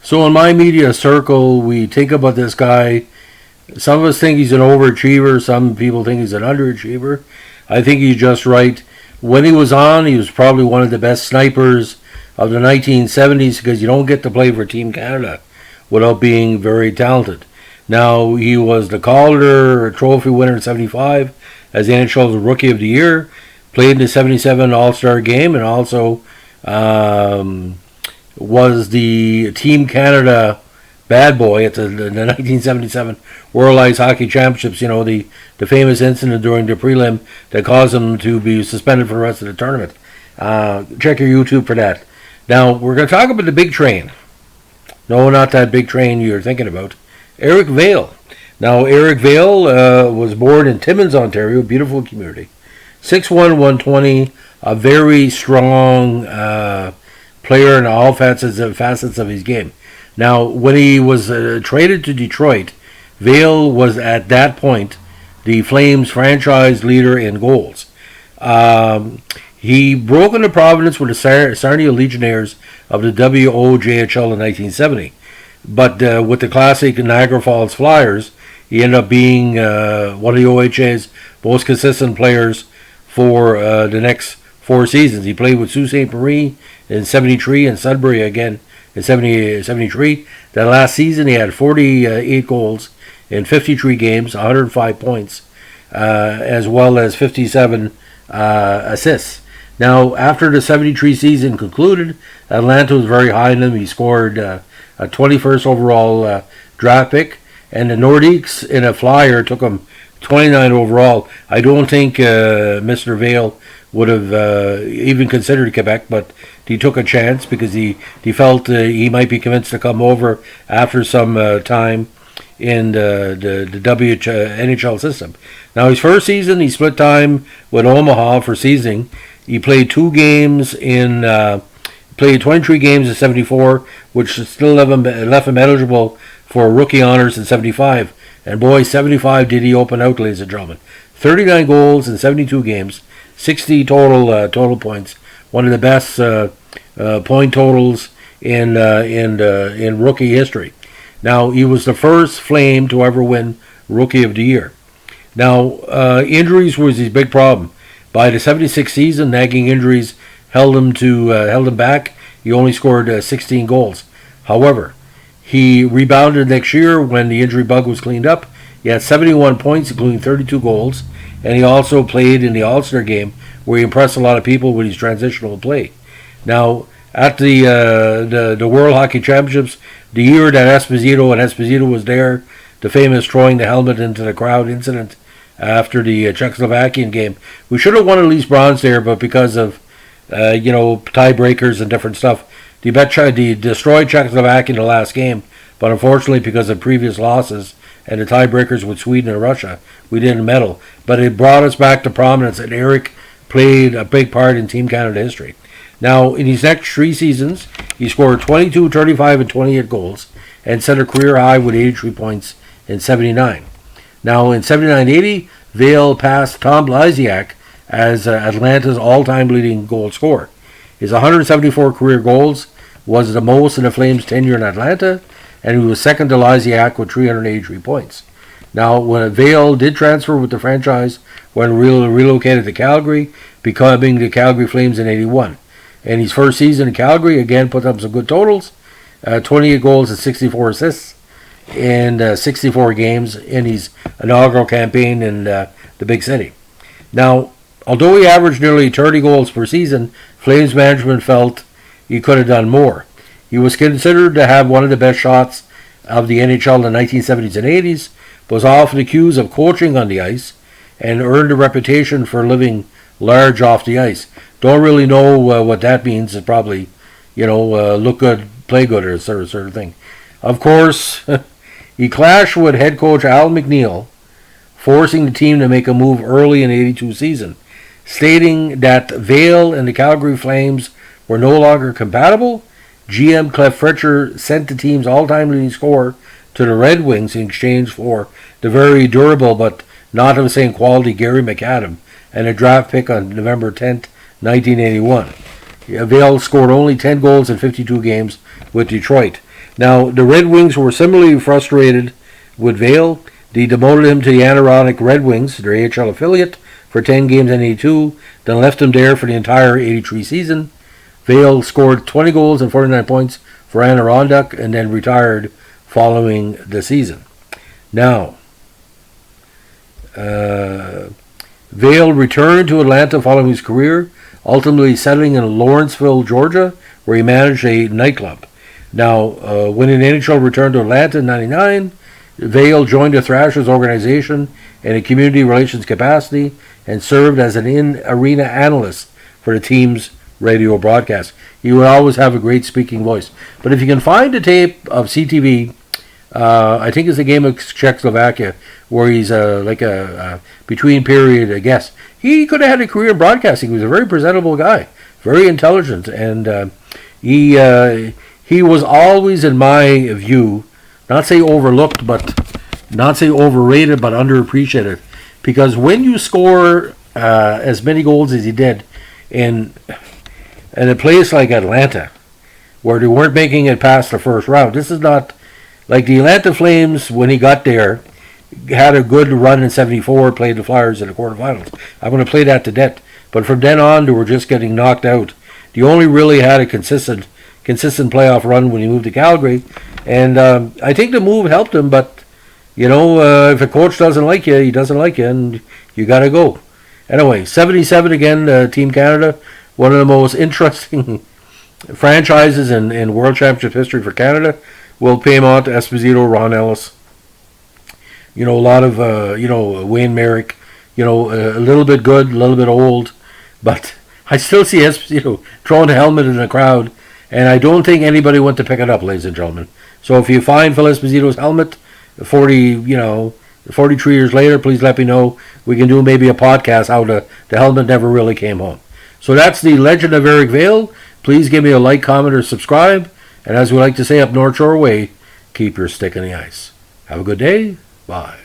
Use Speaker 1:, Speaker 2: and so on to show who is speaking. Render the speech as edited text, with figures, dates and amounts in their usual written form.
Speaker 1: So in my media circle, we think about this guy. Some of us think he's an overachiever. Some people think he's an underachiever. I think he's just right. When he was on, he was probably one of the best snipers of the 1970s because you don't get to play for Team Canada without being very talented. Now, he was the Calder Trophy winner in 75 as the NHL's Rookie of the Year, played in the 77 All-Star Game, and also was the Team Canada bad boy at the 1977 World Ice Hockey Championships. You know, the famous incident during the prelim that caused him to be suspended for the rest of the tournament. Check your YouTube for that. Now, we're going to talk about the big train. No, not that big train you're thinking about. Eric Vale. Now, Eric Vale was born in Timmins, Ontario, beautiful community. 6'1", 120, a very strong player in all facets of his game. Now, when he was traded to Detroit, Vale was at that point the Flames franchise leader in goals. He broke into Providence with the Sarnia Legionnaires of the WOJHL in 1970. But with the classic Niagara Falls Flyers, he ended up being one of the OHA's most consistent players for the next 4 seasons. He played with Sault Ste. Marie in 73 and Sudbury again in 73. That last season, he had 48 goals in 53 games, 105 points, as well as 57 assists. Now, after the 73 season concluded, Atlanta was very high on him. He scored a 21st overall draft pick, and the Nordiques in a flyer took him 29 overall. I don't think Mr. Vale would have even considered Quebec, but he took a chance because he felt he might be convinced to come over after some time in the NHL system. Now, his first season, he split time with Omaha for seasoning. He played 23 games in 74, which still left him eligible for rookie honors in 75. And boy, 75 did he open out, ladies and gentlemen. 39 goals in 72 games, 60 total points. One of the best point totals in rookie history. Now, he was the first Flame to ever win Rookie of the Year. Now, injuries was his big problem. By the 76 season, nagging injuries held him back. He only scored 16 goals. However, he rebounded next year when the injury bug was cleaned up. He had 71 points, including 32 goals, and he also played in the All-Star game, where he impressed a lot of people with his transitional play. Now, at the World Hockey Championships, the year that Esposito was there, the famous throwing the helmet into the crowd incident after the Czechoslovakian game, we should have won at least bronze there, but because of tiebreakers and different stuff, they destroyed Czechoslovakia in the last game. But unfortunately, because of previous losses and the tiebreakers with Sweden and Russia, we didn't medal. But it brought us back to prominence, and Eric played a big part in Team Canada history. Now, in his next 3 seasons, he scored 22, 35, and 28 goals, and set a career high with 83 points in 79. Now, in 79-80, Vale passed Tom Blasiak as Atlanta's all-time leading goal scorer. His 174 career goals was the most in the Flames' tenure in Atlanta, and he was second to Blasiak with 383 points. Now, when Vale did transfer with the franchise, when relocated to Calgary, becoming the Calgary Flames in 81. In his first season in Calgary, again put up some good totals, 28 goals and 64 assists in 64 games in his inaugural campaign in the big city. Now, although he averaged nearly 30 goals per season, Flames management felt he could have done more. He was considered to have one of the best shots of the NHL in the 1970s and 80s, was often accused of coaching on the ice, and earned a reputation for living large off the ice. Don't really know what that means. It's probably, look good, play good, or sort of thing. Of course, he clashed with head coach Al McNeil, forcing the team to make a move early in the 82 season, stating that Vale and the Calgary Flames were no longer compatible. GM Clef Fletcher sent the team's all-time leading scorer to the Red Wings in exchange for the very durable but not of the same quality Gary McAdam and a draft pick on November 10th, 1981. Vale scored only 10 goals in 52 games with Detroit. Now, the Red Wings were similarly frustrated with Vale. They demoted him to the Adirondack Red Wings, their AHL affiliate, for 10 games in 82, then left him there for the entire 83 season. Vale scored 20 goals and 49 points for Adirondack and then retired following the season. Now, Vale returned to Atlanta following his career, ultimately settling in Lawrenceville, Georgia, where he managed a nightclub. Now, when an NHL returned to Atlanta in 99, Vale joined the Thrashers organization in a community relations capacity and served as an in-arena analyst for the team's radio broadcast. He would always have a great speaking voice. But if you can find a tape of CTV, I think it's a game of Czechoslovakia, where he's like a between period guest. He could have had a career in broadcasting. He was a very presentable guy, very intelligent, and he was always, in my view, not say overlooked, but not say overrated, but underappreciated. Because when you score as many goals as he did in a place like Atlanta, where they weren't making it past the first round, this is not like the Atlanta Flames when he got there. Had a good run in '74, played the Flyers in the quarterfinals. I'm going to play that to death. But from then on, they were just getting knocked out. They only really had a consistent playoff run when he moved to Calgary. And I think the move helped him, but, if a coach doesn't like you, he doesn't like you, and you got to go. Anyway, 77 again, Team Canada. One of the most interesting franchises in World Championship history for Canada. Will Paymont, Esposito, Ron Ellis. A lot of, Wayne Merrick. A little bit good, a little bit old. But I still see Esposito throwing the helmet in the crowd. And I don't think anybody went to pick it up, ladies and gentlemen. So if you find Phil Esposito's helmet, 43 years later, please let me know. We can do maybe a podcast how the helmet never really came home. So that's the legend of Eric Vale. Please give me a like, comment, or subscribe. And as we like to say up North Shore way, keep your stick in the ice. Have a good day. Bye.